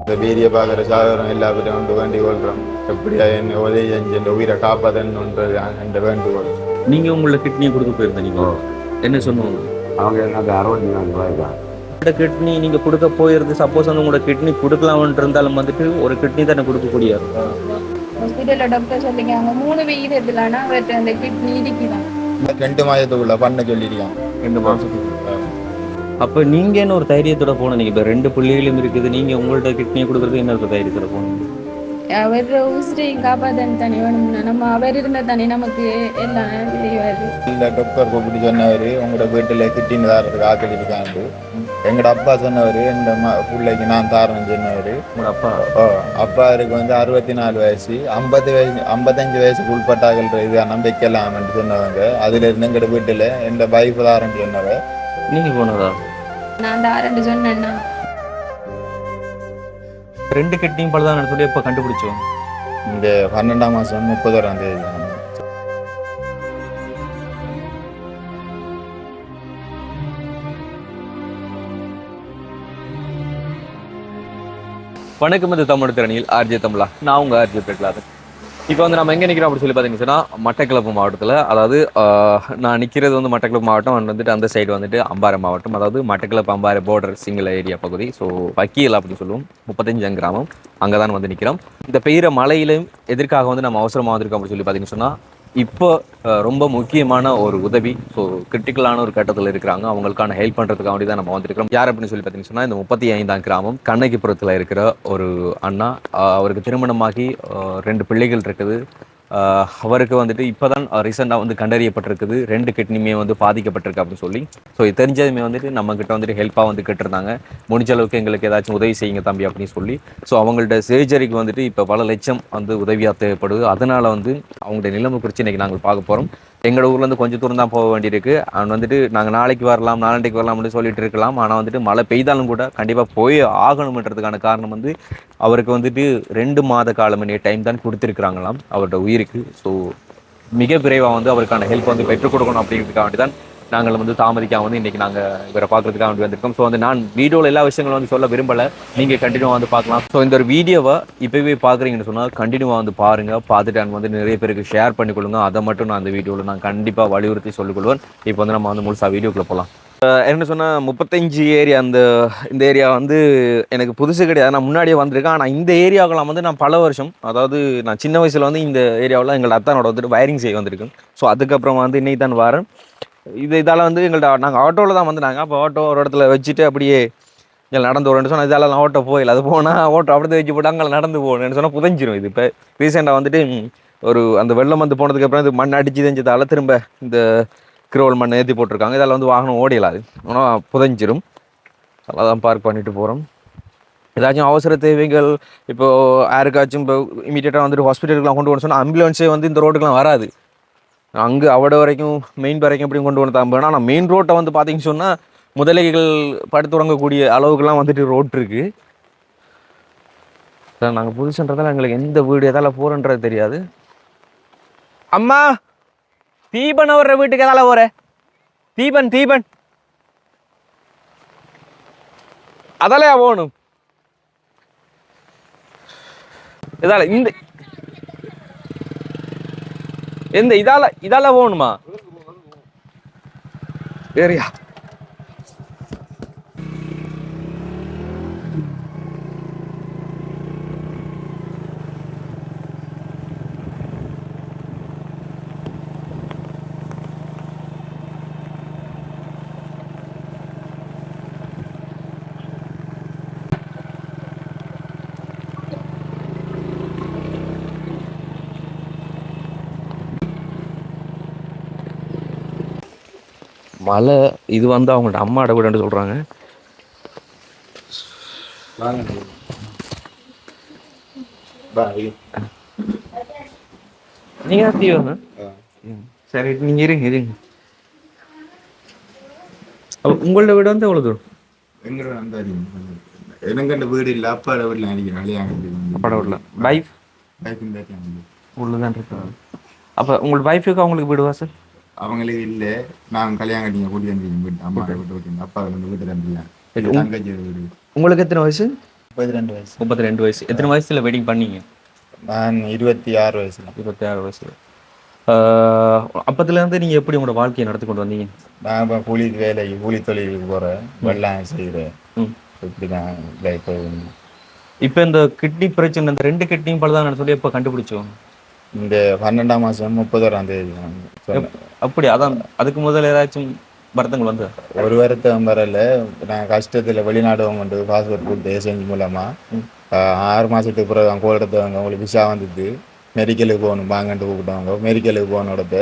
இந்த வீடியோ பார்க்குற சாதனம் எல்லாத்தையும் வந்து வேண்டிக் கொள்கிறோம். எப்படியா என்ன உதவி செஞ்சு இந்த உயிரை காப்பாற்றணுன்றது அந்த வேண்டுகோள். நீங்க உங்களோட கிட்னியை கொடுக்க போயிருந்தீங்க, என்ன சொன்னாங்க அவங்க? எனக்கு 64 தான். கிட்னி நீங்க கொடுக்க போயிருந்து, சப்போஸ் வந்து உங்களோட கிட்னி கொடுக்கலாம்னு இருந்தாலும் வந்துட்டு ஒரு கிட்னி தானே கொடுக்க கூடியாது. ஹாஸ்பிட்டல்ல டாக்டர் சொல்லிக்காங்க 3 விகிதத்துலனா அவர்கிட்ட அந்த கிட்னி இருக்குதான். 2 மாதத்துக்குள்ள பண்ண சொல்லியிருக்கான். 2 மாசத்துக்கு. அப்ப நீங்க என்ன ஒரு தைரியத்தோட போனீங்க? இப்ப 2 பிள்ளைகளும் இருக்குது, நீங்க உங்கள்ட்ட கிட்னியை கொடுக்கறது என்ன ஒரு தைரியத்தோட போனீங்க? அவர் உசிரையும் காப்பாத்தன்னு தானே வேணும்னா நம்ம அவர் இருந்தா தானே நமக்கு எல்லாம் தெரியாது. இந்த டாக்டர் கூப்பிட்டு சொன்னவர் உங்களோட வீட்டில் கிட்டின்னு தாரத்துக்கு ஆக்கள் இருக்காண்டு. எங்களோட அப்பா சொன்னவர் இந்த பிள்ளைக்கு நான் தாரேன்னு சொன்னவர். உங்களோட அப்பா? அப்பா இருக்கு வந்து 64 வயசு, 55 வயசுக்கு உட்பட்டாகன்ற இதை நம்பிக்கலாம்னு சொன்னவங்க. அதுல இருந்து எங்களோட வீட்டில் எந்த வைஃப் தாரன்னு சொன்னவ. நீங்க போனதா? நான் தாரேன்னு சொன்னேன்னா 2 கிட்னியும் பழுதான்னு சொல்லி எப்ப கண்டுபிடிச்சோம்? இந்த 12ஆம் மாதம் 31ஆம் தேதி. வணக்கம், இது தமிழ் திறனியில் ஆர்ஜே தமிழா. நான் உங்க ஆர்ஜே பிரகலாதன். இப்போ வந்து நம்ம எங்கே நிற்கிறோம் அப்படி சொல்லி பார்த்தீங்கன்னா மட்டக்களப்பு மாவட்டத்தில். அதாவது நான் நிற்கிறது வந்து மட்டக்களப்பு மாவட்டம், வந்துட்டு அந்த சைடு வந்துட்டு அம்பாறை மாவட்டம். அதாவது மட்டக்களப்பு அம்பாறை பார்டர் சிங்கள ஏரியா பகுதி. ஸோ வக்கீல் அப்படி சொல்லுவோம், 35 கிராமம். அங்கே தான் வந்து நிற்கிறோம். இந்த பெய்கிற மழையிலும் எதற்காக வந்து நம்ம அவசரமாக வந்திருக்கோம் அப்படி சொல்லி பார்த்தீங்கன்னு சொன்னால், இப்போ ரொம்ப முக்கியமான ஒரு உதவி. ஸோ கிரிட்டிக்கலான ஒரு கட்டத்தில் இருக்கிறாங்க, அவங்களுக்கான ஹெல்ப் பண்ணுறதுக்காக வேண்டி தான் நம்ம வந்திருக்கிறோம். யார் அப்படின்னு சொல்லி பார்த்தீங்கன்னு சொன்னால், இந்த 35ஆம் கிராமம் கண்ணகிபுரத்தில் இருக்கிற ஒரு அண்ணா. அவருக்கு திருமணமாகி 2 பிள்ளைகள் இருக்குது. அவருக்கு வந்துட்டு இப்போ தான் ரீசெண்டாக வந்து கண்டறியப்பட்டிருக்குது 2 கிட்னியுமே வந்து பாதிக்கப்பட்டிருக்கு அப்படின்னு சொல்லி. ஸோ இது தெரிஞ்சதுமே வந்துட்டு நம்மக்கிட்ட வந்துட்டு ஹெல்ப்பாக வந்து கேட்டிருந்தாங்க. முடிஞ்ச அளவுக்கு எங்களுக்கு ஏதாச்சும் உதவி செய்யுங்க தம்பி அப்படின்னு சொல்லி. ஸோ அவங்கள்ட்ட சர்ஜரிக்கு வந்துட்டு இப்போ பல லட்சம் வந்து உதவியாக தேவைப்படுது. அதனால் வந்து அவங்களுடைய நிலைமை குறித்து இன்றைக்கி நாங்கள் பார்க்க போகிறோம். எங்களோட ஊர்லேருந்து கொஞ்சம் தூரம் தான் போக வேண்டியிருக்கு. அவன் வந்துட்டு நாங்கள் நாளைக்கு வரலாம், நாளைக்கு வரலாம் அப்படின்னு சொல்லிட்டு இருக்கலாம். ஆனால் வந்துட்டு மழை பெய்தாலும் கூட கண்டிப்பாக போய் ஆகணுன்றதுக்கான காரணம் வந்து அவருக்கு வந்துட்டு 2 மாத காலம் டைம் தான் கொடுத்துருக்குறாங்களாம் அவரோட உயிருக்கு. ஸோ மிக விரைவாக வந்து அவருக்கான ஹெல்ப் வந்து பெற்றுக் கொடுக்கணும் அப்படிங்கிறதுக்காக வேண்டி தான் நாங்கள் வந்து தாமதிக்காக வந்து இன்றைக்கி நாங்கள் இவரை பார்க்குறதுக்காக வேண்டி வந்திருக்கோம். ஸோ வந்து நான் வீடியோவில் எல்லா விஷயங்களும் வந்து சொல்ல விரும்பலை, நீங்கள் கண்டினியூவாக வந்து பார்க்கலாம். ஸோ இந்த ஒரு வீடியோவை இப்போவே பார்க்குறீங்கன்னு சொன்னால் கண்டினியூவாக வந்து பாருங்கள். பார்த்துட்டு அங்கே வந்து நிறைய பேருக்கு ஷேர் பண்ணிக்கொள்ளுங்க. அதை மட்டும் நான் அந்த வீடியோவில் நான் கண்டிப்பாக வலியுறுத்தி சொல்லிக்கொள்வேன். இப்போ வந்து நம்ம வந்து முழுசாக வீடியோக்குள்ளே போகலாம். என்ன சொன்னால் 35 ஏரியா, இந்த ஏரியா வந்து எனக்கு புதுசு கிடையாது, நான் முன்னாடியே வந்திருக்கேன். ஆனால் இந்த ஏரியாவுக்கெல்லாம் வந்து நான் பல வருஷம், அதாவது நான் சின்ன வயசில் வந்து இந்த ஏரியாவில் எங்கள் அத்தானோட வந்துட்டு வயரிங் செய்ய வந்திருக்கேன். ஸோ அதுக்கப்புறம் வந்து இன்னைக்கு தான் வரேன். இதால் வந்து எங்கள்கிட்ட நாங்கள் ஆட்டோவில் தான் வந்துட்டாங்க. அப்போ ஆட்டோ ஒரு இடத்துல வச்சுட்டு அப்படியே இங்கே நடந்து வரேன்னு சொன்னால் இதால் ஆட்டோ போயில, அது போனால் ஆட்டோ அப்படியே வச்சு போட்டு அங்கே நடந்து போகணுன்னு சொன்னால் புதைஞ்சிரும். இது இப்போ ரீசெண்டாக வந்துட்டு ஒரு அந்த வெள்ளம் வந்து போனதுக்கப்புறம் இது மண் அடிச்சு தெரிஞ்சதால் திரும்ப இந்த கிரோல் மண் ஏற்றி போட்டிருக்காங்க. இதில் வந்து வாகனம் ஓடியலாது, ஆனால் புதைஞ்சிரும். அதெல்லாம் தான் பார்க் பண்ணிட்டு போகிறோம். ஏதாச்சும் அவசர தேவைகள் இப்போது யாருக்காச்சும் இப்போ இமீடியட்டாக வந்துட்டு ஹாஸ்பிட்டலுக்குலாம் கொண்டு போகணும்னு சொன்னால் ஆம்புலன்ஸே வந்து இந்த ரோட்டுக்கெலாம் வராது. அங்கே அவட வரைக்கும் மெயின் வரைக்கும் எப்படியும் கொண்டு வந்து தான். ஆனால் மெயின் ரோட்டை வந்து பார்த்தீங்கன்னு சொன்னால் முதலைகள் படுத்துறங்கக்கூடிய அளவுக்குலாம் வந்துட்டு ரோட் இருக்குது. சார் நாங்கள் புதுசுன்றதால எங்களுக்கு எந்த வீடு எதால் போகிறன்றது தெரியாது. அம்மா, தீபன் வர்ற வீட்டுக்கு எதால போற? தீபன் அதாலையா போகணும்? இதால இந்த இதால போகணுமா? வேறையா? மலை இது வந்து அவங்கள்ட்ட அம்மாட வீடுன்னு சொல்கிறாங்க. நீங்கள் தீவங்க? சரி, நீங்கள் இருங்க. உங்களோட வீடு வந்து எவ்வளோ தூரம்? எங்களோட அந்த எனக்கு அந்த வீடு இல்லை, அப்பாட வீட்டில் நினைக்கிறேன். அப்பாட வீட்டில் வைஃப் உள்ளதான் இருக்கு. அப்போ உங்களுக்கு வைஃபுக்கு அவங்களுக்கு வீடு வாசல்? அவங்களுக்கு இல்லை, நான் கல்யாணம் கட்டிங்க கூட்டி வந்து வீட்டு அம்மா வீட்டு அப்பா வந்து வீட்டு தம்பியா தங்கச்சி வீடு. உங்களுக்கு எத்தனை வயசு? 32 வயசு. 32 வயசு. எத்தனை வயசுல வெட்டிங் பண்ணீங்க? நான் 26 வயசுல. 26 வயசுல. அப்பத்துலேருந்து நீங்கள் எப்படி உங்களோட வாழ்க்கையை நடத்தி கொண்டு வந்தீங்க? நான் இப்போ கூலி தொழிலுக்கு போகிறேன், வெள்ளாயம் செய்கிறேன். ம். இப்படி தான் லைஃப். இப்போ இந்த கிட்னி பிரச்சனை, இந்த 2 கிட்னியும் பழுதான்னு சொல்லி எப்போ கண்டுபிடிச்சோம்? இந்த 12ஆம் மாதம் 31ஆம் தேதி நான் சொன்னேன். அப்படி அதான் அதுக்கு முதல்ல ஏதாச்சும் வருத்தங்கள் வந்து? ஒரு வருத்தம் வரல. நான் கஷ்டத்தில் வெளிநாடு வந்து பாஸ்போர்ட் கொடுத்து ஏஜென்சி மூலமாக 6 மாதத்துக்கு பிறகு அவங்க கோல் எடுத்தவங்க உங்களுக்கு விசா வந்துட்டு மெடிக்கலுக்கு போகணும் வாங்கன்ட்டு கூப்பிட்டவங்க. மெடிக்கலுக்கு போனோடத்த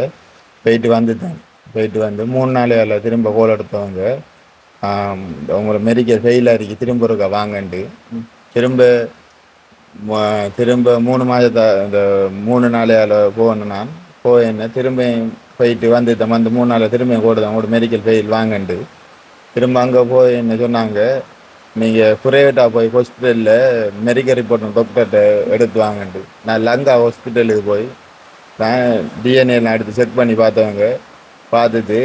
போயிட்டு வந்துட்டேன். போயிட்டு வந்து 3 நாள் திரும்ப கோல் எடுத்தவங்க உங்களை மெடிக்கல் ஃபெயில் ஆகிருக்கு, திரும்ப இருக்கா வாங்கன்ட்டு திரும்ப திரும்ப 3 மாதத்தை இந்த 3 நாள் போகணும். நான் போயின்னு திரும்ப போயிட்டு வந்துட்டேன். வந்து 3 நாள் திரும்ப கூடுதான் உங்களோட மெடிக்கல் ஃபெயில் வாங்கன்ட்டு திரும்ப அங்கே போய் என்ன சொன்னாங்க, நீங்கள் ப்ரைவேட்டாக போய் ஹாஸ்பிட்டலில் மெடிக்கல் ரிப்போர்ட் டாக்டர்கிட்ட எடுத்து வாங்கன்ட்டு. நான் லங்கா ஹாஸ்பிட்டலுக்கு போய் நான் டிஎன்ஏலாம் எடுத்து செக் பண்ணி பார்த்தவங்க பார்த்துட்டு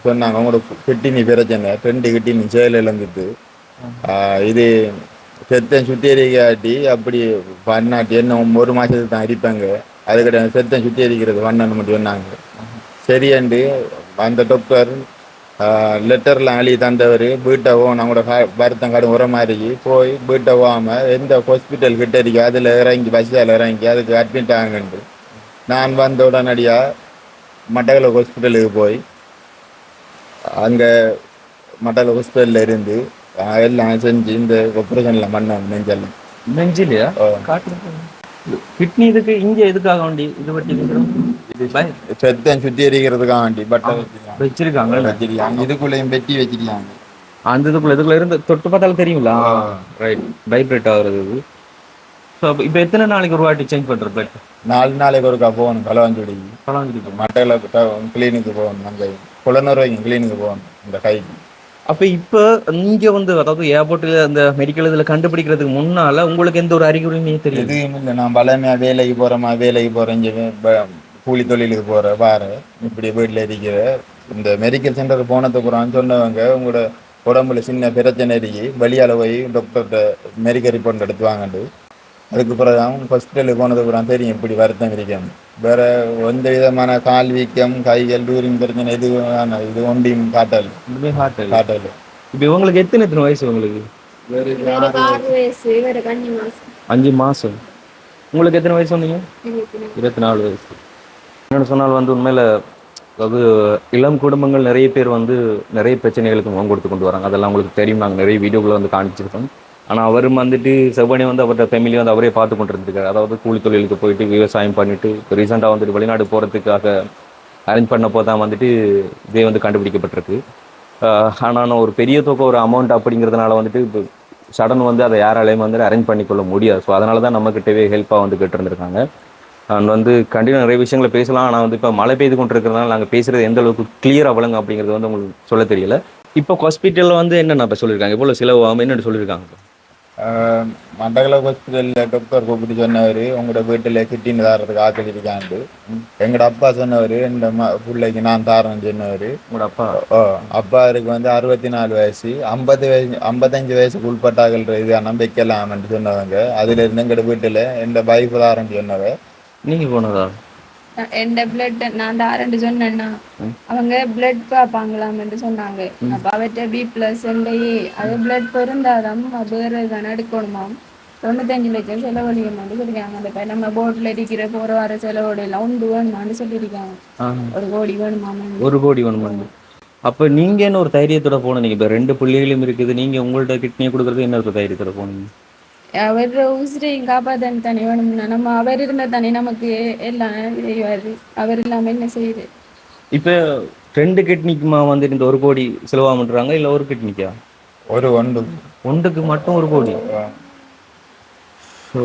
சொன்னாங்க உங்களோட கிட்னி பிரச்சனை, 2 கிட்னி செயல் இழந்துட்டு இது செத்தன் சுத்திகரிக்காட்டி அப்படி பண்ணாட்டி என்ன 1 மாதத்துக்கு தான் இருப்பாங்க, அது கிடையாது செத்தன் சுத்திகரிக்கிறது பண்ணணும் மட்டும் சொன்னாங்க. சரியாண்டு அந்த டாக்டர் லெட்டர்லாம் அழி தந்தவர் வீட்டை நம்மளோட வருத்தம் கடும் உர மாதிரி போய் வீட்டை போகாமல் எந்த ஹாஸ்பிட்டல் கிட்ட இருக்கோ அதில் இறங்கி பஸ்ஸில் இறங்கி அதுக்கு அட்மிட் ஆகுங்கண்டு. நான் வந்த உடனடியாக மட்டக்களப்பு ஹாஸ்பிட்டலுக்கு போய் அங்கே மட்டக்களப்பு ஹாஸ்பிட்டலில் இருந்து எல்லாம் செஞ்சு இந்த ஆப்ரேஷன்லாம் பண்ணோம். நெஞ்சிலையா கிட்னி இதுக்கு இங்கே எதுக்காக வேண்டி இது பற்றி செத்தன் சுத்திகரிக்கிறதுக்காக வேண்டி பட்டை வச்சிருக்காங்க. இதுக்குள்ளேயும் வெட்டி வச்சிருக்காங்க. அந்த இதுக்குள்ள இருந்து தொட்டு பார்த்தாலும் தெரியுங்களா? ரைட், வைப்ரேட் ஆகுறது இது. ஸோ இப்போ எத்தனை நாளைக்கு ஒரு வாட்டி சேஞ்ச் பண்ணுற பிளட்? 4 நாளைக்கு ஒருக்கா போகணும். களவாஞ்சுடி மட்டையில் கிளினிக்கு போகணும். அங்கே குளநூறு கிளினிக்கு போகணும் இந்த கைக்கு. அப்போ இப்போ நீங்கள் வந்து அதாவது ஏர்போர்ட்டில் அந்த மெடிக்கல் இதில் கண்டுபிடிக்கிறதுக்கு முன்னால் உங்களுக்கு எந்த ஒரு அறிகுறியுமே தெரியும்? எதுவும் இல்லை. நான் பலமையாக வேலைக்கு போகிறேன், இங்கே கூலி தொழிலுக்கு போகிற இப்படி வீட்டில் இருக்கிற இந்த மெடிக்கல் சென்டருக்கு போனதுக்குறான்னு சொன்னவங்க உங்களோட உடம்புல சின்ன பிரச்சனை இருக்கு, வெளியால் போய் டாக்டர்கிட்ட மெடிக்கல் ரிப்போர்ட் எடுத்து வாங்கண்டு. அதுக்கு பிறகு ஹாஸ்பிட்டலுக்கு போனதுக்குறான் தெரியும் இப்படி வருத்தம் இருக்கேன். வேற எந்த விதமான கால் வீக்கம், கைகள் டூரிங் பிரச்சனை இது ஒன்றையும் காட்டல். இப்போ உங்களுக்கு எத்தனை வயசு? உங்களுக்கு 5 மாதம். உங்களுக்கு எத்தனை வயசு வந்தீங்க? 24 வயசு. என்னென்னு சொன்னால் வந்து உண்மையில் அதாவது இளம் குடும்பங்கள் நிறைய பேர் வந்து நிறைய பிரச்சனைகளுக்கு முகம் கொடுத்து கொண்டு வராங்க. அதெல்லாம் உங்களுக்கு தெரியும், நாங்கள் நிறைய வீடியோக்களை வந்து காமிச்சிருக்கோம். ஆனால் அவரும் வந்துட்டு செவ்வனி வந்து அவரோட ஃபேமிலியை வந்து அவரே பார்த்து கொண்டு இருந்திருக்காரு. அதாவது கூலி தொழிலுக்கு போயிட்டு விவசாயம் பண்ணிட்டு இப்போ ரீசெண்டாக வந்துட்டு வெளிநாடு போகிறதுக்காக அரேஞ்ச் பண்ணப்போ தான் வந்துட்டு இதே வந்து கண்டுபிடிக்கப்பட்டிருக்கு. ஆனால் ஒரு பெரிய தொகை ஒரு அமௌண்ட் அப்படிங்கிறதுனால வந்துட்டு இப்போ சடன் வந்து அதை யாராலையும் வந்து அரேஞ்ச் பண்ணிக்கொள்ள முடியாது. ஸோ அதனால தான் நம்மக்கிட்டவே ஹெல்ப்பாக வந்து கேட்டிருந்துருக்காங்க. அண்ட் வந்து கண்டிப்பாக நிறைய விஷயங்களை பேசலாம். ஆனால் வந்து இப்போ மழை பெய்து கொண்டு இருக்கிறதுனால நாங்கள் பேசுகிறது எந்த அளவுக்கு கிளியராக வழங்க அப்படிங்கிறது வந்து உங்களுக்கு சொல்ல தெரியல. இப்போ ஹாஸ்பிட்டலில் வந்து என்னென்ன இப்போ சொல்லியிருக்காங்க, இவ்வளோ செலவு என்னென்னு சொல்லியிருக்காங்க? மட்டக்களப்பு ஹாஸ்பிட்டலில் டாக்டர் கூப்பிட்டு சொன்னவர் உங்களோட வீட்டில் கிட்னி தாரத்துக்கு ஆக்கள் இருக்காண்டு. எங்களோட அப்பா சொன்னவர் இந்த பிள்ளைக்கு நான் தாரேன்னு சொன்னவர். உங்களோட அப்பா? அப்பாருக்கு வந்து 64 வயசு, 55 வயசுக்கு உட்பட்டார்கள் இது நம்பிக்கைலாம்னு சொன்னவங்க. அதுல இருந்து எங்களோட வீட்டில் எந்த வைஃப் தாரன்னு சொன்னவ. நீங்கள் போனதா? எந்த பிளட் நான் தாரண்டு சொன்னேன்னா அவங்க பிளட் பார்ப்பாங்களாம்னு சொன்னாங்க. அப்ப அவற்ற B+ அது பிளட் பொருந்தாதான் வேற தானே எடுக்கணுமாம். 95 லட்சம் செலவழிக்கணும்னு சொல்லியிருக்காங்க. அந்த நம்ம போட்ல இருக்கிற போற வர செலவோட எல்லாம் உண்டு வேணுமான்னு சொல்லியிருக்காங்க. 1 கோடி வேணுமாம். 1 கோடி வேணுமா? அப்போ நீங்க என்ன ஒரு தைரியத்தோட போனீங்க? இப்போ 2 பிள்ளைகளும் இருக்குது, நீங்க உங்கள்ட்ட கிட்னியை கொடுக்குறது என்ன ஒரு தைரியத்தோட போனீங்க? அவர் உசிரையும் காப்பாதான் தானே வேணும்னா நம்ம அவர் இருந்தா தானே நமக்கு எல்லாம் செய்வாரு. அவர் இல்லாம என்ன செய்யுது? இப்போ 2 கிட்னிக்குமா வந்து இந்த 1 கோடி செலவாமன்றாங்க, இல்லை ஒரு கிட்னிக்கா? ஒன்றுக்கு மட்டும் 1 கோடி. ஸோ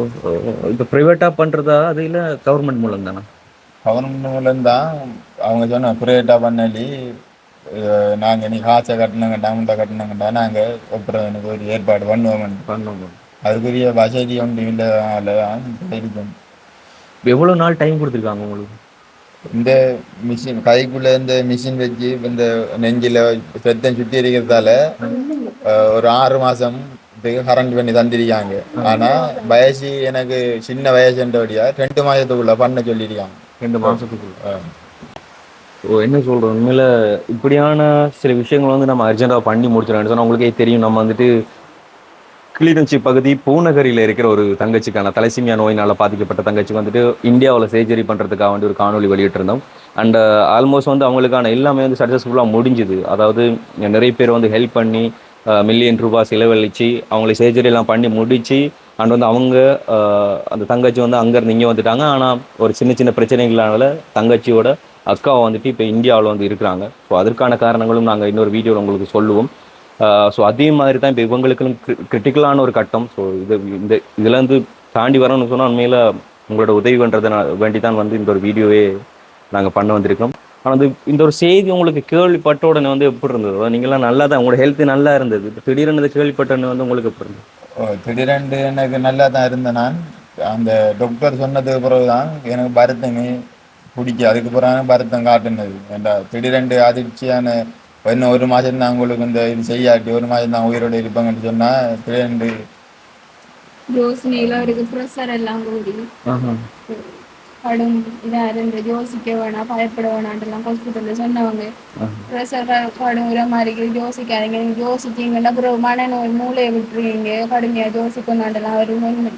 இப்போ ப்ரைவேட்டாக பண்ணுறதா அது இல்லை கவர்மெண்ட் மூலம் தானே? கவர்மெண்ட் மூலம்தான். அவங்க சொன்ன ப்ரைவேட்டாக பண்ணி நாங்கள் நீ காசை கட்டினங்கட்டா முட்டை கட்டினங்கட்டா நாங்கள் அப்புறம் ஒரு ஏற்பாடு பண்ணுவோம். அதுக்குரிய வசதி ஒன்று இருக்கும். எவ்வளோ நாள் டைம் கொடுத்துருக்காங்க உங்களுக்கு? இந்த மிஷின் கைக்குள்ளே இந்த மிஷின் வச்சு இந்த நெஞ்சில் ரத்தம் சுற்றி இருக்கிறதால ஒரு 6 மாதம் கரண்ட் பண்ணி தந்திருக்காங்க. ஆனா வயசு எனக்கு சின்ன வயசுன்றபடியா 2 மாதத்துக்குள்ள பண்ண சொல்லியிருக்காங்க. 2 மாசத்துக்குள்ள. ஓ, என்ன சொல்றோம் உண்மையில இப்படியான சில விஷயங்கள் வந்து நம்ம அர்ஜென்ட்டாக பண்ணி முடிச்சிடணும். சொன்னா உங்களுக்கே தெரியும், நம்ம வந்துட்டு கிளிநொச்சி பகுதி பூநகரியில் இருக்கிற ஒரு தங்கச்சிக்கான தலசீமியா நோயினால் பாதிக்கப்பட்ட தங்கச்சிக்கு வந்துட்டு இந்தியாவில் சர்ஜரி பண்ணுறதுக்காக வேண்டி ஒரு காணொலி வெளியிட்டிருந்தோம். அண்ட் ஆல்மோஸ்ட் வந்து அவங்களுக்கான எல்லாமே வந்து சக்ஸஸ்ஃபுல்லாக முடிஞ்சுது. அதாவது நிறைய பேர் வந்து ஹெல்ப் பண்ணி மில்லியன் ரூபாய் செலவழித்து அவங்களை சர்ஜரிலாம் பண்ணி முடித்து அண்ட் வந்து அவங்க அந்த தங்கச்சி வந்து அங்கேருந்து இங்கே வந்துட்டாங்க. ஆனால் ஒரு சின்ன சின்ன பிரச்சனைகளால தங்கச்சியோட அக்காவை வந்துட்டு இப்போ இந்தியாவில் வந்து இருக்கிறாங்க. ஸோ அதற்கான காரணங்களும் நாங்கள் இன்னொரு வீடியோவில் உங்களுக்கு சொல்லுவோம். ஸோ அதே மாதிரி தான் இப்போ இவங்களுக்கு கிரிட்டிக்கலான ஒரு கட்டம். ஸோ இதில் வந்து தாண்டி வரணும்னு சொன்னால் உண்மையில் உங்களோட உதவி பண்ணுறதை வேண்டி தான் வந்து இந்த ஒரு வீடியோவே நாங்கள் பண்ண வந்திருக்கோம். ஆனால் வந்து இந்த ஒரு செய்தி உங்களுக்கு கேள்விப்பட்ட உடனே வந்து எப்படி இருந்தது? நீங்களாம் நல்லா தான், உங்களோட ஹெல்த்து நல்லா இருந்தது, இப்போ திடீரெனது கேள்விப்பட்டோன்னு வந்து உங்களுக்கு எப்படி இருந்தது? திடீரென்று எனக்கு நல்லா தான் இருந்தேன். நான் அந்த டாக்டர் சொன்னதுக்கு பிறகு தான் எனக்கு பருத்தமே பிடிக்க, அதுக்கு பிறகு பருத்தம் காட்டுனது. ஏண்டா திடீரென்று அதிர்ச்சியான இன்னும் 1 மாதம் தான் உங்களுக்கு இந்த இது செய்யாட்டி 1 மாதம் தான் உயிரோடு இருப்பாங்கன்னு சொன்னால் திடீரென்று யோசனையில இருக்கு, ப்ரெஷர் எல்லாம் கூடி கடும் இதாக இருந்தது. யோசிக்க வேணாம், பயப்பட வேணான்ட்டுலாம் ஹாஸ்பிட்டலில் சொன்னவங்க. ப்ரெஷர் கடும் உர மாதிரி யோசிக்காதீங்க, நீங்கள் யோசிச்சிங்கன்னா அப்புறம் மனநோய் மூளையை விட்டுருவீங்க, கடுமையாக யோசிக்கணும்லாம் வரும்.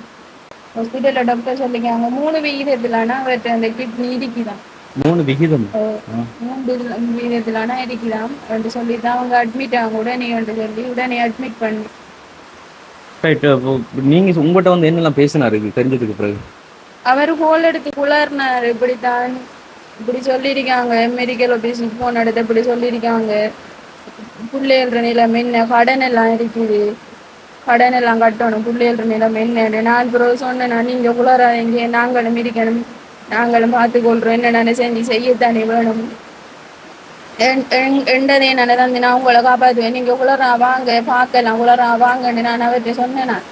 ஹாஸ்பிட்டலில் டாக்டர் சொல்லிக்காங்க 3 விகிதத்திலானா அவர்கிட்ட அந்த கிட்னி இடிக்குதான். 3 விகிதம் 3 விகிதத்திலானா இடிக்கலாம் என்று சொல்லி தான் அவங்க அட்மிட் ஆகும். உடனே சொல்லி உடனே அட்மிட் பண்ணி ரைட். நீங்கள் உங்கள்கிட்ட வந்து என்னெல்லாம் பேசினார் இது தெரிஞ்சதுக்கு பிறகு? அவர் ஹோல் எடுத்து குளர்னார். இப்படித்தான் இப்படி சொல்லியிருக்காங்க, மெடிக்கல் ஆஃபீஸுக்கு போன இடத்த இப்படி சொல்லியிருக்காங்க. பிள்ளைகள நிலைமை என்ன, கடன் எல்லாம் இருக்குது, கடன் எல்லாம் கட்டணும், பிள்ளைகள நிலைமை என்ன. நான் பிறகு சொன்னேன், நீங்கள் குளராதீங்க, நாங்களும் இருக்கணும், நாங்களும் பார்த்துக்கொள்றோம், என்னென்ன செஞ்சு செய்யத்தானே வேணும், எண்டதே நான் நான் உங்களை காப்பாற்றுவேன், நீங்கள் குளரா வாங்க பார்க்கலாம், குளரா வாங்கன்னு நான் அவர்கிட்ட சொன்னேன். நான்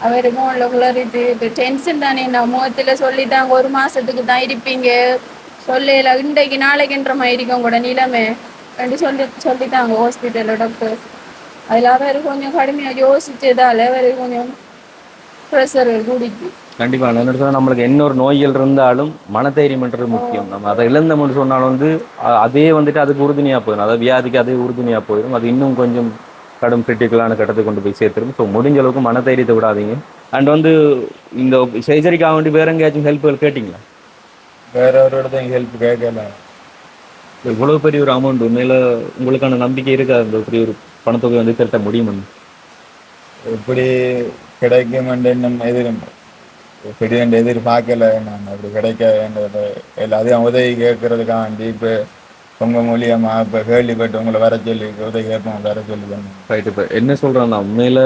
அவர் ஃபோனில் குளறிட்டு இப்போ டென்ஷன் தானே, நான் முகத்தில் சொல்லிட்டாங்க 1 மாதத்துக்கு தான் இருப்பீங்க, சொல்லல இன்றைக்கு நாளைக்குன்ற மாதிரி இருக்கும் கூட நிலைமை ரெண்டு சொல்லிட்டாங்க ஹாஸ்பிட்டலில் டாக்டர். அதில் அவர் கொஞ்சம் கடுமையாக யோசிச்சதால் அவர் கொஞ்சம் ப்ரெஷர் கூடிக்கு. கண்டிப்பாக என்ன சொன்னால் நம்மளுக்கு என்ன ஒரு நோய்கள் இருந்தாலும் மனதைரியம்ன்றது முக்கியம். நம்ம அதை இழந்தோம்னு சொன்னாலும் வந்து அதே வந்துட்டு அதுக்கு உறுதுணையாக போயிடும், அதாவது வியாதிக்கு அதே உறுதுணையாக போயிடும். அது இன்னும் கொஞ்சம் கடும் கிரிட்டிக்கலான கட்டத்தை கொண்டு போய் சேர்த்துரும். ஸோ முடிஞ்ச அளவுக்கு மனதைரியத்தை விடாதீங்க. அண்ட் வந்து இந்த சர்ஜரிக்காக வேண்டி வேற எங்கேயாச்சும் ஹெல்ப்புகள் கேட்டிங்களா? வேற ஒரு இடத்துல ஹெல்ப் கேட்கல. இவ்வளோ பெரிய ஒரு அமௌண்ட் உண்மையில் உங்களுக்கான நம்பிக்கை இருக்கா அந்த பெரிய ஒரு பணத்தொகை வந்து திரட்ட முடியுமென்னு? இப்படி கிடைக்கும் இன்னும் திடீரென்று எதிர்பார்க்கல. நான் அப்படி கிடைக்க வேண்டியது எல்லாத்தையும் உதவி கேட்கறதுக்காண்டி இப்போ உங்கள் மூலியமாக இப்போ கேள்விப்பட்டு உங்களை வர சொல்லி உதவி கேட்போம், வர சொல்லி. ரைட். இப்போ என்ன சொல்கிறேன்னா உண்மையில்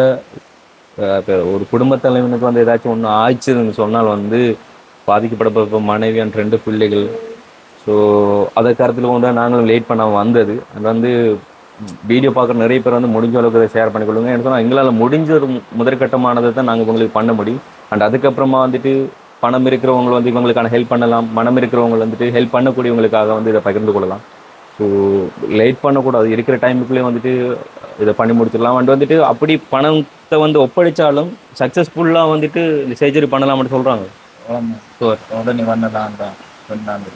இப்போ ஒரு குடும்பத் தலைவனுக்கு வந்து ஏதாச்சும் ஒன்று ஆயிடுச்சுன்னு சொன்னால் வந்து பாதிக்கப்பட மனைவி அண்ட் 2 பிள்ளைகள். ஸோ அதை கருத்தில் கொண்டு நாங்களும் லேட் பண்ணாமல் வந்தது. அது வந்து வீடியோ பார்க்குற நிறைய பேர் வந்து முடிஞ்ச அளவுக்கு அதை ஷேர் பண்ணிக்கொள்ளுங்க. எனக்கு சொன்னால் எங்களால் முடிஞ்ச ஒரு முதற்கட்டமானதை தான் நாங்கள் உங்களுக்கு பண்ண முடியும். அண்ட் அதுக்கப்புறமா வந்துட்டு பணம் இருக்கிறவங்க வந்து இவங்களுக்கான ஹெல்ப் பண்ணலாம், மனம் இருக்கிறவங்க வந்துட்டு ஹெல்ப் பண்ணக்கூடியவங்களுக்காக வந்து இதை பகிர்ந்து கொள்ளலாம். ஸோ லேட் பண்ணக்கூடாது, இருக்கிற டைமுக்குள்ளே வந்துட்டு இதை பண்ணி முடிச்சிடலாம். அண்ட் வந்துட்டு அப்படி பணத்தை வந்து ஒப்படைச்சாலும் சக்ஸஸ்ஃபுல்லாக வந்துட்டு இந்த சர்ஜரி பண்ணலாம்னு சொல்கிறாங்க. ஸோ உடனே பண்ணலாம் தான் சொன்னாங்க.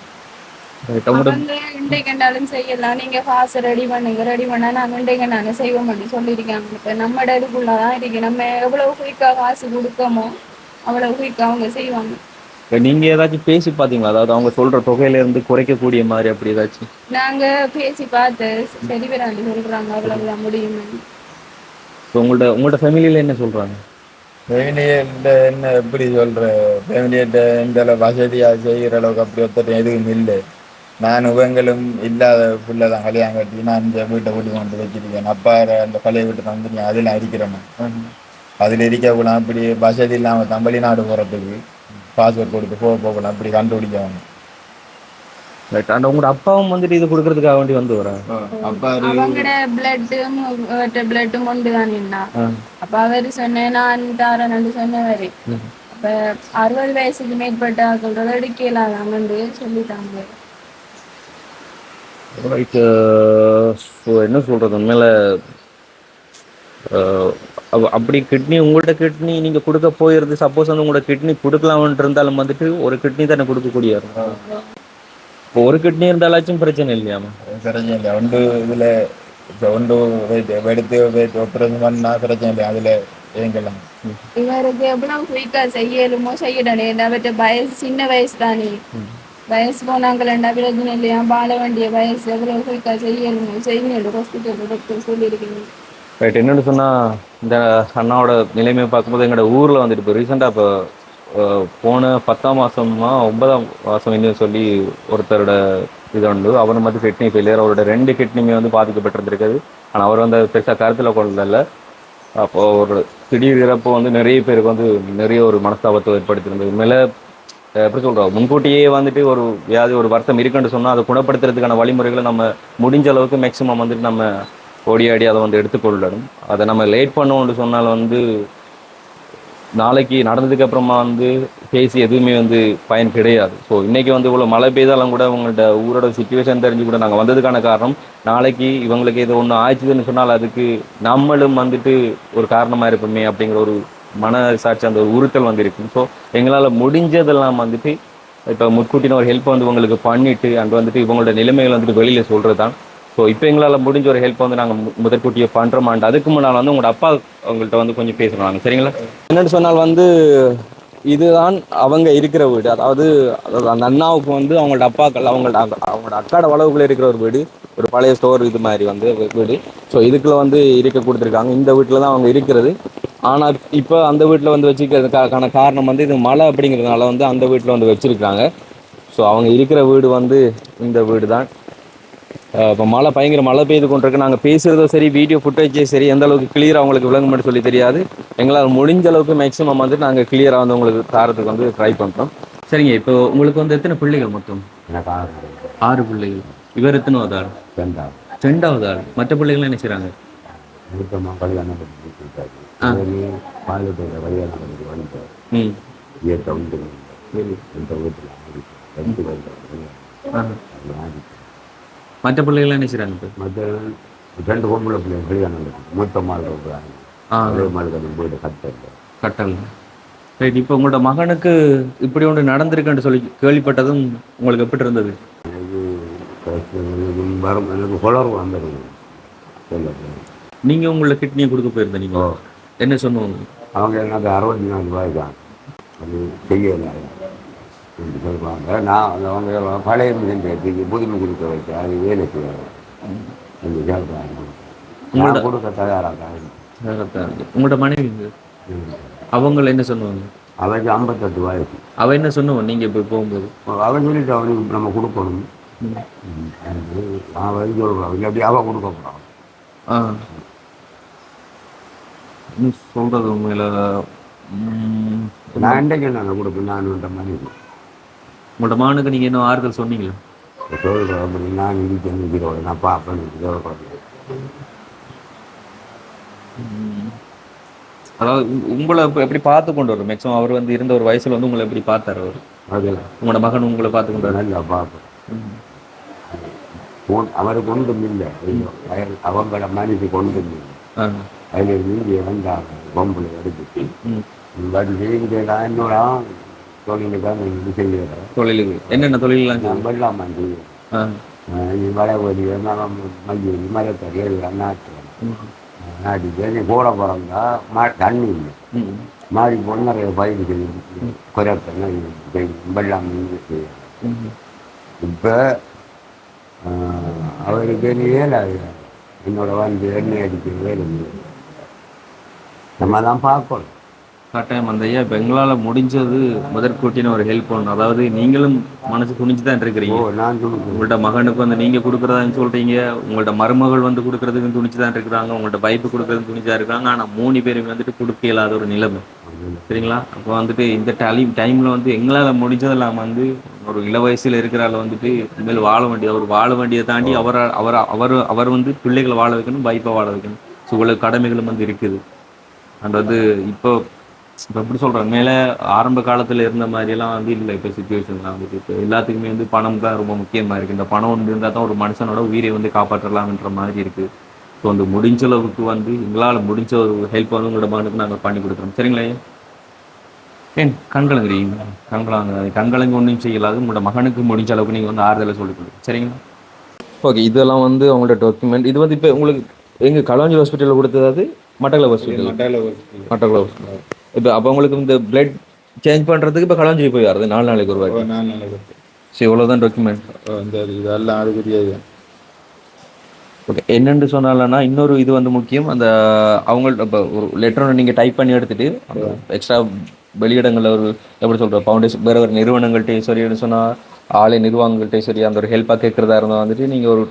இன்றைக்கு செய்யலாம், நீங்க காசு ரெடி பண்ணுங்க, ரெடி பண்ணா நாங்க இன்றைக்கு நாங்க செய்வோம் அப்படின்னு சொல்லியிருக்காங்க. இப்ப நம்ம இடத்துக்குள்ளதான் இருக்கு, நம்ம எவ்வளவு குயிக்கா காசு கொடுக்கமோ அவ்வளவு குயிக்கா அவங்க செய்வாங்க. நீங்க ஏதாச்சும் பேசி பாத்தீங்களா? அதாவது அவங்க சொல்ற தொகையில இருந்து குறைக்கக்கூடிய மாதிரி அப்படி ஏதாச்சும்? நாங்க பேசி பார்த்து சரி வராண்டி சொல்றாங்க அவ்வளவுதான் முடியும். உங்களோட ஃபேமிலியில என்ன சொல்றாங்க? ஃபேமிலியிட்ட என்ன எப்படி சொல்ற, ஃபேமிலியிட்ட எந்த அளவு வசதியாக செய்கிற அளவுக்கு அப்படி ஒருத்தர் எதுவும் இல்லை. நான் இவங்களும் இல்லாத பிள்ளை தான் கல்யாணம் கட்டி நான் இந்த வீட்டை கூட்டி கொண்டு வச்சிருக்கேன். அப்பா அந்த பழைய வீட்டை வந்து நீ அதில் அடிக்கிறேன், அதில் இருக்கக்கூட அப்படி வசதி இல்லாமல் தான் வெளிநாடு போகிறதுக்கு பாஸ்போர்ட் கொடுத்து போகலாம், அப்படி கண்டுபிடிக்கணும். உங்களோட அப்பாவும் வந்துட்டு இது கொடுக்கறதுக்காக வேண்டி வந்து வரேன். அவங்களோட பிளட்டும் கொண்டு தானே அப்ப அவரு சொன்னேன் நான் தாரேன்னு சொன்னவரு. அப்ப 60 வயசுக்கு மேற்பட்ட சொல்றத எடுக்கலாம் வந்து சொல்லிட்டாங்க. ரைட்டு. ஸோ என்ன சொல்கிறது, உண்மையில் அப்படி கிட்னி உங்கள்ட்ட கிட்னி நீங்க கொடுக்க போயிருந்து சப்போஸ் வந்து உங்களோட கிட்னி கொடுக்கலாம்னு இருந்தாலும் வந்துட்டு ஒரு கிட்னி தானே கொடுக்கக்கூடிய இப்போ ஒரு கிட்னி இருந்தாலாச்சும் பிரச்சனை இல்லையாமா? பிரச்சனை இல்லை ஒன்று இதில் இப்போ ஒன்று எடுத்து ஆப்ரேஷன் பண்ணால் பிரச்சனை இல்லை அதில் ஏங்கலாம். இவருக்கு எவ்வளவு குயிக்கா செய்யலுமோ செய்யணும். அவற்ற வயசு சின்ன வயசு தானே, வயசு போனாங்களா பிரச்சனை இல்லையா, வாழ வேண்டிய வயசு எவ்வளவு குயிக்கா செய்யலுமோ செய்யணும். ஹாஸ்பிட்டல் டாக்டர் சொல்லியிருக்கீங்க. ரைட். என்னென்னு சொன்னால் இந்த அண்ணாவோட நிலைமையை பார்க்கும்போது எங்களோட ஊரில் வந்துட்டு இப்போ ரீசெண்டாக இப்போ போன 10ஆம் மாதமா 9ஆம் மாதம் இன்னும் சொல்லி ஒருத்தரோட இது உண்டு. அவர் வந்து கிட்னி ஃபெயிலியர், அவரோட 2 கிட்னியுமே வந்து பாதிக்கப்பட்டிருந்திருக்குது. ஆனால் அவர் வந்து பெருசாக கருத்தில் கொள்ளல. அப்போது ஒரு திடீர் இறப்பு வந்து நிறைய பேருக்கு வந்து நிறைய ஒரு மனஸ்தாபத்தை ஏற்படுத்தியிருந்தது. உண்மையில எப்படி சொல்கிறோம், முன்கூட்டியே வந்துட்டு ஒரு வியாதி ஒரு வருத்தம் இருக்குன்னு சொன்னால் அதை குணப்படுத்துறதுக்கான வழிமுறைகளை நம்ம முடிஞ்ச அளவுக்கு மேக்ஸிமம் வந்துட்டு நம்ம ஓடி ஆடி அதை வந்து எடுத்துக்கொள்ளணும். அதை நம்ம லேட் பண்ணோம்னு சொன்னால் வந்து நாளைக்கு நடந்ததுக்கு அப்புறமா வந்து பேசி எதுவுமே வந்து பயன் கிடையாது. ஸோ இன்னைக்கு வந்து இவ்வளோ மழை பெய்தாலும் கூட உங்கள்கிட்ட ஊரோட சுச்சுவேஷன் தெரிஞ்சு கூட நாங்கள் வந்ததுக்கான காரணம், நாளைக்கு இவங்களுக்கு இது ஒன்று ஆயிடுச்சுன்னு சொன்னால் அதுக்கு நம்மளும் வந்துட்டு ஒரு காரணமாக இருப்போமே அப்படிங்கிற ஒரு மனசாட்சி அந்த ஒரு உறுத்தல் வந்து இருக்கும். ஸோ எங்களால் முடிஞ்சதெல்லாம் வந்துட்டு இப்போ முன்கூட்டின ஒரு ஹெல்ப் வந்து உங்களுக்கு பண்ணிட்டு அண்ட் வந்துட்டு இவங்களோட நிலைமைகள் வந்துட்டு வெளியில் சொல்கிறது தான். ஸோ இப்போ எங்களால் முடிஞ்ச ஒரு ஹெல்ப் வந்து நாங்கள் முதற்கூட்டியே பண்ணுறோமாண்டு. அதுக்கு முன்னால் வந்து உங்களோட அப்பா அவங்கள்ட்ட வந்து கொஞ்சம் பேசுகிறாங்க, சரிங்களா? என்னென்னு சொன்னால் வந்து இதுதான் அவங்க இருக்கிற வீடு. அதாவது அந்த அண்ணாவுக்கு வந்து அவங்களோட அப்பாக்கள் அவங்களோட அக்காட வளவுக்குள்ள இருக்கிற ஒரு வீடு, ஒரு பழைய ஸ்டோர் இது மாதிரி வந்து வீடு. ஸோ இதுக்குள்ள வந்து இருக்க கொடுத்துருக்காங்க. இந்த வீட்டில் தான் அவங்க இருக்கிறது. ஆனால் இப்போ அந்த வீட்டில் வந்து வச்சுக்கிறதுக்கான காரணம் வந்து இது மழை அப்படிங்கிறதுனால வந்து அந்த வீட்டில் வந்து வச்சுருக்காங்க. ஸோ அவங்க இருக்கிற வீடு வந்து இந்த வீடு தான். இப்போ பயங்கர மழை பெய்து கொண்டிருக்கு. நாங்கள் பேசுகிறதோ சரி, வீடியோ ஃபுட்டேஜே சரி, எந்த அளவுக்கு கிளியராக அவங்களுக்கு விளங்க மட்டும் சொல்லி தெரியாது. எங்களால் முடிஞ்ச அளவுக்கு மேக்ஸிமம் வந்து நாங்கள் கிளியராக வந்து உங்களுக்கு தாரத்துக்கு வந்து ட்ரை பண்ணுறோம். சரிங்க. இப்போ உங்களுக்கு வந்து எத்தனை பிள்ளைகள் மொத்தம்? எனக்கு 6 பிள்ளைகள். இவர் எத்தனாவது ஆள்? 2வது ஆள். மற்ற பிள்ளைகள்லாம் என்ன செய்கிறாங்க? மூத்தமாக கல்யாணம் பண்ணிட்டு பாலத்தோட கல்யாணம் பண்ணிட்டு வந்துட்டார். ஏற்ற உண்டு இந்த வீட்டில் மற்ற பிள்ளைகள்லாம் என்ன செய்கிறாங்க? இப்போ மற்ற 2 பொம்பளை பிள்ளைங்க கல்யாணம் இருக்குது. மூத்த மாடு அதே மாதிரி போயிட்டு கட்டல். ரைட். இப்போ உங்களோட மகனுக்கு இப்படி ஒன்று நடந்திருக்குன்னு சொல்லி கேள்விப்பட்டதும் உங்களுக்கு எப்படி இருந்தது? எனக்கு குளர்வு வந்துடுது. நீங்கள் உங்களோட கிட்னியை கொடுக்க போயிருந்த நீங்கள் என்ன சொன்னவங்க? அவங்க எனக்கு 64 ரூபாய் தான், அது செய்யலை சொல்லுவாங்க. நான் அவங்க பழைய மிஷின் புது மிஷின் வைக்க அது வேலை செய்வாங்க. நான் கொடுக்க தயாராக. உங்களோட மனைவி அவங்க என்ன சொல்லுவாங்க? அவருக்கு 58 வயசு. அவ என்ன சொன்னவன் நீங்கள் இப்போ போகும்போது? அவன் சொல்லிட்டு அவனுக்கு நம்ம கொடுக்கணும். அவன் சொல்கிறான் அப்படி அவன் கொடுக்க போகிறான். சொல்கிறது உண்மையில் நான் இன்றைக்கு நான் கொடுப்பேன். நான் இந்த மனைவி உங்களோட மகனுக்கு நீங்கள் என்ன ஆறுதல் சொன்னீங்களா? சொல்கிறேன் அப்படி நான் இருக்கிறோம். நான் பார்ப்பேன் சொல்கிறேன். அதாவது உங்களை எப்படி பார்த்து கொண்டு வரும் மேக்ஸிமம் அவர் வந்து இருந்த ஒரு வயசுல வந்து உங்களை எப்படி பார்த்தாரு அவர்? அது உங்களோட மகன் உங்களை பார்த்து கொண்டு வர நல்லா பார்ப்பேன். அவருக்கு ஒன்றும் இல்லை. அவங்கள மனைவி கொண்டும் இல்லை. அதில் நீங்க வந்தாங்க பொம்பளை எடுத்துட்டு என்னோட தொழிலுக்காக இது செய்யறேன். தொழிலுக்கு என்னென்ன தொழிலாம்? நான் வெள்ளாம மழை ஓடி மஞ்சள் மரத்தறி நாட்டு நாட்டி கூட பிறந்தா தண்ணி இல்லை. மாடி போன நிறைய பயிர் செய்யுது. குறைப்ப வெள்ளாம செய்யறேன். இப்போ அவருக்கு வேலை என்னோட வந்து எண்ணெய் அடிக்கிற வேலை நம்ம தான் பார்க்கணும். கட்டாயம் அந்த ஐயா இப்போ எங்களால் முடிஞ்சது முதற்கூட்டின ஒரு ஹெல்ப் பண்ணணும். அதாவது நீங்களும் மனசு துணிஞ்சு தான் இருக்கிறீங்க. நான் உங்கள்கிட்ட மகனுக்கு வந்து நீங்கள் கொடுக்குறதான்னு சொல்கிறீங்க, உங்கள்கிட்ட மருமகள் வந்து கொடுக்குறதுக்கு துணிச்சு தான் இருக்கிறாங்க, உங்கள்கிட்ட பைப்பு கொடுக்குறதுக்கு துணிச்சா இருக்காங்க. ஆனால் 3 பேரும் வந்துட்டு கொடுக்க இல்லாத ஒரு நிலைமை, சரிங்களா? அப்போ வந்துட்டு இந்த டைமில் வந்து எங்களால் முடிஞ்சதெல்லாம் வந்து ஒரு இள வயசில் இருக்கிறால வந்துட்டு இனிமேல் வாழ வேண்டியதை தாண்டி அவர் வந்து பிள்ளைகளை வாழ வைக்கணும், பைப்பை வாழ வைக்கணும். ஸோ இவ்வளவு கடமைகளும் வந்து இருக்குது. அண்ட் வந்து இப்போ எப்படி சொல்கிறேன், மேலே ஆரம்ப காலத்தில் இருந்த மாதிரியெல்லாம் வந்து இல்லை. இப்போ சுச்சுவேஷன்லாம் வந்துட்டு இப்போ எல்லாத்துக்குமே வந்து பணம் தான் ரொம்ப முக்கியமாக இருக்குது. இந்த பணம் வந்து இருந்தால் தான் ஒரு மனுஷனோட உயிரை வந்து காப்பாற்றலாம்ன்ற மாதிரி இருக்குது. ஸோ அந்த முடிஞ்ச அளவுக்கு வந்து எங்களால் முடிஞ்ச ஒரு ஹெல்ப் வந்து உங்களோட மகனுக்கு நாங்கள் பண்ணி கொடுக்குறோம். சரிங்களா? ஏன் கண்கலங்குறீங்க? கண்கலங்கு ஒன்றும் செய்யலாது. உங்களோட மகனுக்கு முடிஞ்ச அளவுக்கு நீங்கள் வந்து ஆறுதலை சொல்லிக் கொடுங்க. சரிங்களா? ஓகே, இதெல்லாம் வந்து அவங்களோட டாக்குமெண்ட். இது வந்து இப்போ உங்களுக்கு எங்கள் களவாஞ்சி ஹாஸ்பிட்டலில் கொடுத்தது மட்டக்களப்பு ஹாஸ்பிட்டல். மட்டக்களப்பு ஹாஸ்பிட்டல். இப்போ அப்போ உங்களுக்கு இந்த பிளட் சேஞ்ச் பண்ணுறதுக்கு இப்போ களவாஞ்சி போய் வருது 4 நாளைக்கு ஒரு வாட்டி. 4 நாளைக்கு. சரி, இவ்வளோதான் டாக்குமெண்ட். இந்த இதெல்லாம் அது தெரியாது. ஓகே, என்னென்னு சொன்னாலன்னா இன்னொரு இது வந்து முக்கியம். அந்த அவங்கள்ட்ட இப்போ ஒரு லெட்டர் ஒன்று நீங்கள் டைப் பண்ணி எடுத்துகிட்டு எக்ஸ்ட்ரா வெளியிடங்களில் ஒரு எப்படி சொல்கிற ஃபவுண்டேஷன் வேறு ஒரு நிறுவனங்கள்கிட்டையும் சரின்னு சொன்னால் ஆலை நிர்வாகங்கள்கிட்டையும் சரி அந்த ஒரு ஹெல்ப்பாக கேட்குறதா இருந்தால் வந்துட்டு நீங்கள் ஒரு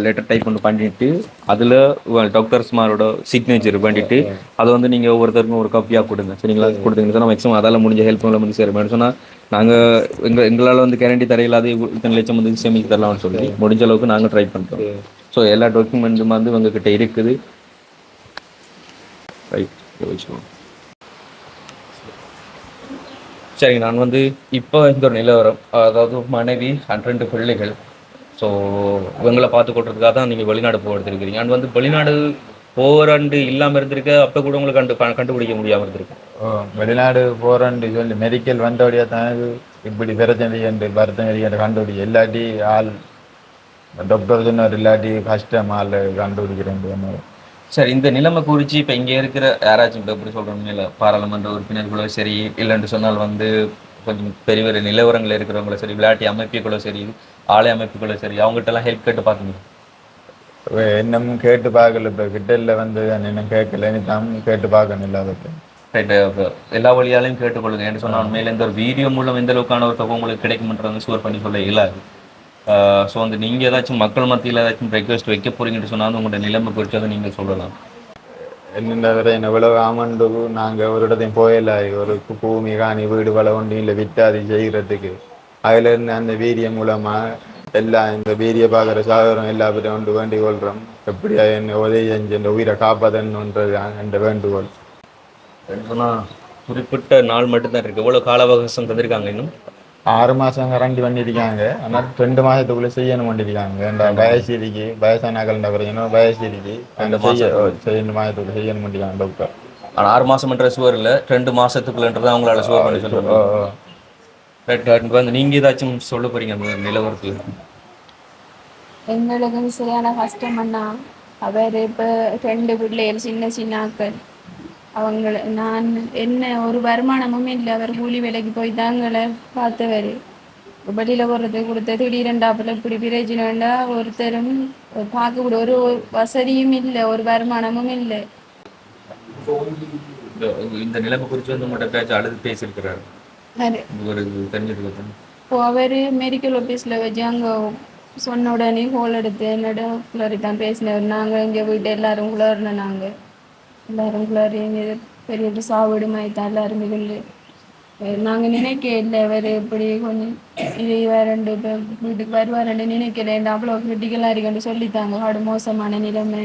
லெட்டர் டைப் ஒன்று பண்ணிட்டு அதில் டாக்டர்ஸ்மாரோட சிக்னேச்சர் பண்ணிவிட்டு அதை வந்து நீங்கள் ஒவ்வொருத்தருக்கும் ஒரு காப்பியாக கொடுங்க. சரிங்களா? கொடுத்தீங்கன்னு சொன்னால் மேக்ஸிமம் அதால் முடிஞ்ச ஹெல்ப் வந்து சேருமான்னு சொன்னால் நாங்கள் எங்களால் வந்து கேரண்டி தரையில்லாத இத்தனை லட்சம் வந்து சேமித்து தரலாம்னு சொல்லி முடிஞ்ச அளவுக்கு நாங்கள் ட்ரை பண்ணுறோம். ஸோ எல்லா டாக்குமெண்ட்டும் வந்து உங்ககிட்ட இருக்குது. ரைட், வச்சுக்கோங்க. சரி, நான் வந்து இப்போ இந்த ஒரு நிலவரம், அதாவது மனைவி 2 பிள்ளைகள். ஸோ இவங்களை பார்த்து கொள்றதுக்காக தான் நீங்கள் வெளிநாடு போக எடுத்துருக்கிறீங்க. அண்ட் வந்து வெளிநாடு போராண்டு இல்லாமல் இருந்திருக்க அப்போ கூட உங்களுக்கு கண்டுபிடிக்க முடியாமல் இருந்திருக்கு. வெளிநாடு போகிறேன்னு சொல்லி மெடிக்கல் வந்தபடியாக தான் இப்படி பிரச்சனை என்று வருத்தம் கண்டுபிடிக்க இல்லாட்டி ஆள் டாக்டர் சொன்னார் இல்லாட்டி கஷ்டம் ஆள் கண்டுபிடிக்கிறேன். சரி, இந்த நிலைமை குறித்து இப்போ இங்கே இருக்கிற யாராச்சும் இப்போ எப்படி சொல்கிறோம் இல்லை பாராளுமன்ற உறுப்பினர்களோ சரி இல்லைன்னு சொன்னால் வந்து கொஞ்சம் பெரிய பெரிய நிலவரங்கள் இருக்கிறவங்களோ சரி விளையாட்டு அமைப்புகளோ சரி ஆலை அமைப்புகளோ சரி அவங்ககிட்டலாம் ஹெல்ப் கேட்டு பார்க்கணும். இன்னமும் கேட்டு பார்க்கல. இப்போ கிட்டல வந்து இன்னும் கேட்கல. தான் கேட்டு பார்க்கணும் இல்லாதது. ரைட்டு, எல்லா வழியாலையும் கேட்டுக்கொள்ளுங்க. என்று சொன்னால் உண்மையில இந்த ஒரு வீடியோ மூலம் எந்த அளவுக்கான ஒரு தொகை உங்களுக்கு கிடைக்கும்ன்றது ஷூர் பண்ணி சொல்ல இயலாது. ஸோ வந்து நீங்கள் ஏதாச்சும் மக்கள் மத்தியில் ஏதாச்சும் ரெக்வெஸ்ட் வைக்க போகிறீங்கன்னு சொன்னாலும் உங்களோட நிலைமை குறித்து அதை நீங்கள் சொல்லலாம். என்னென்ன வரை எவ்வளவு ஆமண்டு நாங்கள் ஒரு இடத்தையும் போயில ஒரு பூமி காணி வீடு வள ஒன்றும் இல்லை விட்டாதி செய்கிறதுக்கு. அதில் இருந்து அந்த வீரியம் மூலமாக எல்லாம் இந்த வீரிய பார்க்குற சாதனம் எல்லா பேரும் ஒன்று வேண்டிக் கொள்கிறோம். எப்படியா என்ன உதவி செஞ்சு இந்த உயிரை காப்பாற்றணுன்றது என்ற வேண்டுகோள். சொன்னால் குறிப்பிட்ட நாள் மட்டும்தான் இருக்குது. எவ்வளோ கால அவகாசம் தந்திருக்காங்க? இன்னும் 6 மாதம் கரண்டி பண்ணியிருக்காங்க. ஆனால் 2 மாதத்துக்குள்ளே செய்யணும் பண்ணியிருக்காங்க. இந்த வயசிரிக்கு வயசானாக்கள் பிரச்சனை வயசிரிக்கு அந்த செய்யணும் மாதத்துக்குள்ளே செய்யணும் பண்ணியிருக்காங்க டாக்டர். ஆனால் 6 மாதம்ன்ற சுவர் இல்லை, 2 மாதத்துக்குள்ளன்றதை அவங்களால சுவர் பண்ணி சொல்லுவாங்க. ரைட், வந்து நீங்கள் ஏதாச்சும் சொல்ல போகிறீங்க அந்த நிலவரத்தில்? எங்களுக்கு சரியான கஷ்டம் அண்ணா. அவர் இப்போ 2 பிள்ளைகள் சின்ன சின்ன ஆக்கள். அவங்கள நான் என்ன ஒரு வருமானமும் இல்லை. அவர் கூலி வேலைக்கு போய் தாங்களை பார்த்தவர். வெளியில் போடுறது கொடுத்த திடீரெண்டாப்பில் இப்படி பிரச்சனைண்டா ஒருத்தரும் பார்க்கக்கூட ஒரு வசதியும் இல்லை, ஒரு வருமானமும் இல்லை. இந்த நிலைமை குறித்து வந்து உங்கள்கிட்ட பேச்சு அழுது பேசியிருக்கிறாரு. ஒரு தெரிஞ்சிருக்கு. இப்போ அவர் மெடிக்கல் ஆஃபீஸில் வச்சு அங்கே சொன்ன உடனே ஹோல் எடுத்து என்னோட குளறி தான் பேசினவர். நாங்கள் இங்கே போயிட்டு எல்லாரும் குளறினோம். நாங்கள் எல்லாரும் குளறி பெரிய சாவடு மாதிரி தான் எல்லாருமே சொல்லு. நாங்கள் நினைக்க இல்லை அவர் இப்படி கொஞ்சம் இது வேறண்டு இப்போ வீட்டுக்கு வருவாருன்னு நினைக்கல. அவ்வளோ கிரிட்டிக்கலாக இருக்குன்னு சொல்லித்தாங்க. அவடு மோசமான நிலைமை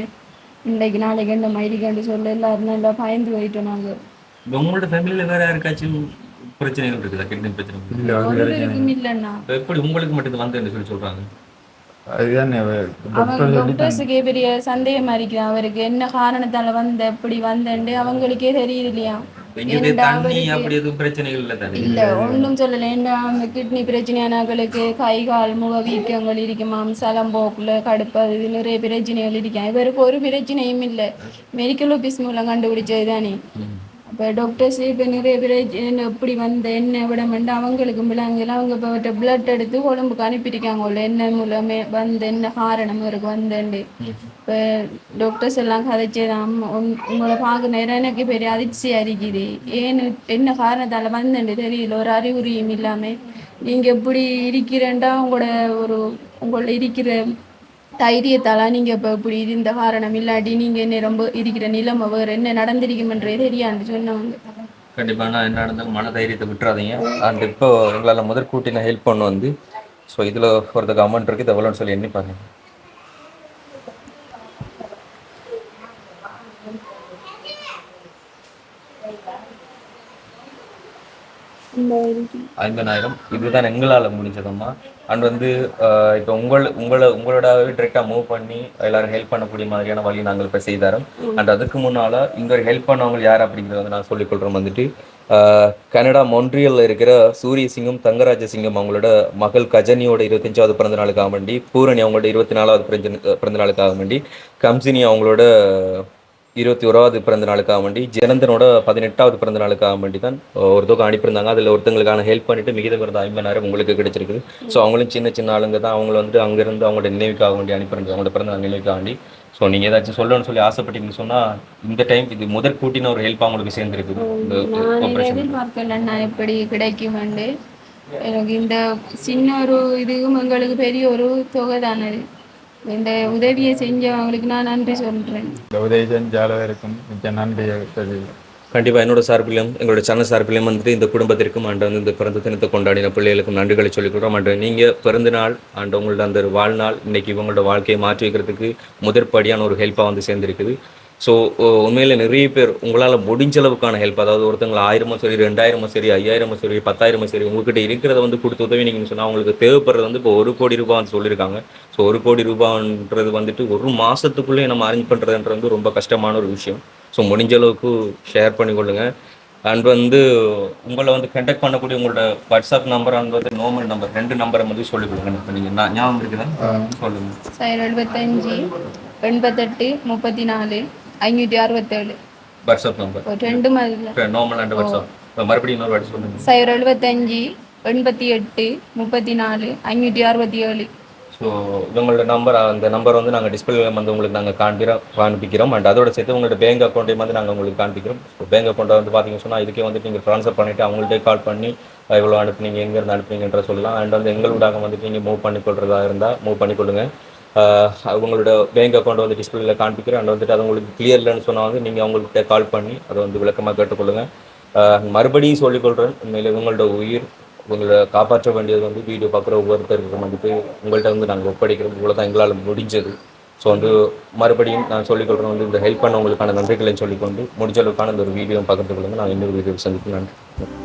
இன்றைக்கு நாளைக்கு இந்த மாதிரிக்காண்டு சொல்லி எல்லாரும் நல்லா பயந்து போயிட்டோம். நாங்கள் உங்களோட ஃபேமிலியில் வேற யாருக்காச்சும் பிரச்சனைகள் இருக்குதா? கிட்னி பிரச்சனை இல்லைண்ணா. எப்படி உங்களுக்கு மட்டும் வந்து சொல்லி சொல்கிறாங்க? அவங்க டாக்டர்ஸுக்கே பெரிய சந்தேகமா இருக்கு. அவருக்கு என்ன காரணத்தால வந்த எப்படி வந்தேன்னு அவங்களுக்கே தெரியுது இல்லையா? இல்ல ஒன்றும் சொல்லல. ஏன்னா அந்த கிட்னி பிரச்சனையானவங்களுக்கு கை கால் முக வீக்கங்கள் இருக்குமாம், சலம்போக்குல கடுப்பது இது நிறைய பிரச்சனைகள் இருக்கேன். இவருக்கு ஒரு பிரச்சனையும் இல்லை. மெடிக்கல் ஆஃபீஸ் மூலம் கண்டுபிடிச்சது தானே. அப்போ டாக்டர்ஸ் இப்போ நிறைய பேர் என்ன எப்படி வந்த என்ன விடமெண்டு அவங்களுக்கும் விளங்கல. அவங்க இப்போ பிளட் எடுத்து உடம்புக்கு அனுப்பியிருக்காங்க. என்ன மூலமே வந்து என்ன காரணம் இருக்கு வந்தேன்ட்டு. இப்போ டாக்டர்ஸ் எல்லாம் கதைச்சதான் உங்களை பார்க்க நேரம் எனக்கு பெரிய அதிர்ச்சியாக இருக்குது. ஏன்னு என்ன காரணத்தால் வந்தேன்ட்டு தெரியல. ஒரு அறிகுறியும் இல்லாமல் நீங்கள் எப்படி இருக்கிறேன்டா உங்களோட இருக்கிற தைரியத்தால நீங்கள் இப்போ இப்படி இருந்த காரணம் இல்லாட்டி நீங்கள் என்ன ரொம்ப இருக்கிற நிலைமை வேறு என்ன நடந்திருக்குமென்றே தெரியான்னு சொன்னவங்க. கண்டிப்பாக நான் என்ன நடந்தாலும் மன தைரியத்தை விட்டுறாதீங்க. அண்ட் இப்போ எங்களால் முதற்கூட்டி நான் ஹெல்ப் பண்ண வந்து ஸோ இதில் ஒருத்தருக்கு அமௌண்ட் இருக்குது எவ்வளோன்னு சொல்லி எண்ணி பாருங்க. இந்த இருக்கு. 50,000 இதுதான் எங்களால் முடிஞ்சதம்மா. அண்ட் வந்து இப்போ உங்களோட டிரெக்டாக மூவ் பண்ணி எல்லாரும் ஹெல்ப் பண்ணக்கூடிய மாதிரியான வழி நாங்கள் இப்போ செய்தாரோம். அண்ட் அதுக்கு முன்னால் இங்கே ஒரு ஹெல்ப் பண்ணவங்க யார் அப்படிங்கிறத வந்து நான் சொல்லிக்கொள்கிறோம். வந்துட்டு கனடா மொன்ட்ரியலில் இருக்கிற சூரிய சிங்கம் தங்கராஜ சிங்கம் அவங்களோட மகள் கஜனியோட 25வது பிறந்த நாளுக்காக வேண்டி, பூரணி அவங்களோட 24வது பிறந்த நாளுக்காக வேண்டி, கம்சினி அவங்களோட 21வது பிறந்த நாளுக்காக வேண்டி, ஜனந்தனோட 18வது பிறந்த நாளுக்காக வேண்டி தான் ஒரு தொகை அனுப்பியிருந்தாங்க. அதில் ஒருத்தங்களுக்கான ஹெல்ப் பண்ணிட்டு மீதம் இருந்த 50,000 உங்களுக்கு கிடைச்சிருக்குது. ஸோ அவங்களும் சின்ன சின்ன ஆளுங்க தான். அவங்கள வந்து அங்கேருந்து அவங்களோட நினைவுக்காக வேண்டி அனுப்பியிருந்தாங்க, அவங்களோட பிறந்த நாள் நினைவுக்காக வேண்டி. ஸோ நீங்கள் ஏதாச்சும் சொல்லணும்னு சொல்லி ஆசைப்பட்டீங்கன்னு சொன்னால் இந்த டைம் இது முதற் கூட்டின ஒரு ஹெல்ப் அவங்களுக்கு சேர்ந்துருக்குது. நான் எதிர்பார்க்கல நான் எப்படி கிடைக்கும். எனக்கு இந்த சின்ன ஒரு இதுவும் எங்களுக்கு பெரிய ஒரு தொகை தானே. இந்த உதவியை செஞ்சவங்களுக்கு நான் நன்றி சொல்றேன். இந்த உதவி செஞ்சாலும் இருக்கும் மிச்ச நன்றியை தெரியும். கண்டிப்பாக என்னோட சார்பிலையும் எங்களோட சேனல் சார்பிலையும் வந்துட்டு இந்த குடும்பத்திற்கும் அண்ட் வந்து இந்த பிறந்த தினத்தை கொண்டாடின பிள்ளைகளுக்கும் நன்றிகளை சொல்லிக்கிறோம். அண்ட் நீங்கள் பிறந்த நாள் அண்ட் உங்களோட அந்த வாழ்நாள் இன்னைக்கு இவங்களோட வாழ்க்கையை மாற்றி வைக்கிறதுக்கு முதற்படியான ஒரு ஹெல்ப்பாக வந்து சேர்ந்துருக்குது. ஸோ உண்மையில் நிறைய பேர் உங்களால் முடிஞ்ச அளவுக்கான ஹெல்ப், அதாவது ஒருத்தங்களை 1000 சரி, 2000 சரி, 5000 சரி, 10,000 சரி, உங்ககிட்ட இருக்கிறத வந்து கொடுத்து உதவி நீங்கள் சொன்னால் அவங்களுக்கு தேவைப்படுறது வந்து இப்போ 1 கோடி ரூபாய் சொல்லியிருக்காங்க. ஸோ 1 கோடி ரூபான்றது வந்துட்டு ஒரு மாதத்துக்குள்ளே நம்ம அரேஞ்ச் பண்ணுறதுன்றது வந்து ரொம்ப கஷ்டமான ஒரு விஷயம். ஸோ முடிஞ்ச அளவுக்கு ஷேர் பண்ணிக்கொள்ளுங்க. அண்ட் வந்து உங்களை வந்து கண்டக்ட் பண்ணக்கூடிய உங்களோட வாட்ஸ்அப் நம்பர் அண்ட் வந்து நார்மல் நம்பர் 2 நம்பரை வந்து சொல்லிக் கொடுங்க. இப்போ நீங்கள் ஞாபகம் இருக்குதா சொல்லுங்கள். 75 88 34 567 வாட்ஸ்அப் நம்பர் 2 மாதிரி நார்மல் அண்ட் வாட்ஸ்அப். மறுபடியும் இன்னொரு வாட்ஸ்அப் சொல்லுங்கள். 75 88 34 567. ஸோ இவங்களோட நம்பர், அந்த நம்பர் வந்து நாங்கள் டிஸ்பிளேல வந்து உங்களுக்கு நாங்கள் காண்பிக்கிறோம். அண்ட் அதோட சேர்த்து உங்களோட பேங்க் அக்கௌண்ட்டையும் வந்து நாங்கள் உங்களுக்கு காண்பிக்கிறோம். ஸோ பேங்க் அக்கௌண்ட்டை வந்து பார்த்தீங்கன்னு சொன்னால் இதுக்கே வந்துட்டு நீங்கள் ட்ரான்ஸ்ஃபர் பண்ணிவிட்டு அவங்கள்ட்டே கால் பண்ணி எவ்வளோ அனுப்புனீங்க, எங்கேருந்து அனுப்புனீங்கன்ற சொல்லலாம். அண்ட் வந்து எங்களோடாக வந்துட்டு நீங்கள் மூவ் பண்ணிக்கொள்றதா இருந்தால் மூவ் பண்ணிக்கொள்ளுங்க. அவங்களோட பேங்க் அக்கௌண்ட் வந்து டிஸ்பிளேல காண்பிக்கிறேன். அண்ட் வந்துட்டு அது உங்களுக்கு கிளியர் இல்லைன்னு சொன்னால் வந்து நீங்கள் அவங்கள்ட்ட கால் பண்ணி அதை வந்து விளக்கமாக கேட்டுக்கொள்ளுங்க. மறுபடியும் சொல்லிக்கொள்கிறேன், உண்மையில் இவங்களோட உயிர் உங்களை காப்பாற்ற வேண்டியது வந்து வீடியோ பார்க்குற ஒவ்வொருத்தருக்கும் வந்துட்டு உங்கள்கிட்ட வந்து நாங்கள் ஒப்படைக்கிறோம். இவ்வளோ தான் எங்களால் முடிஞ்சது. ஸோ வந்து மறுபடியும் நான் சொல்லிக்கொள்கிறேன், வந்து இந்த ஹெல்ப் பண்ண உங்களுக்கான நன்றிகளை சொல்லிக்கொண்டு முடிஞ்ச அளவுக்கான இந்த ஒரு வீடியோ பகிர்ந்து கொள்ளுங்க. நான் இன்னொரு வீடியோ சந்திக்கிறேன். நன்றி.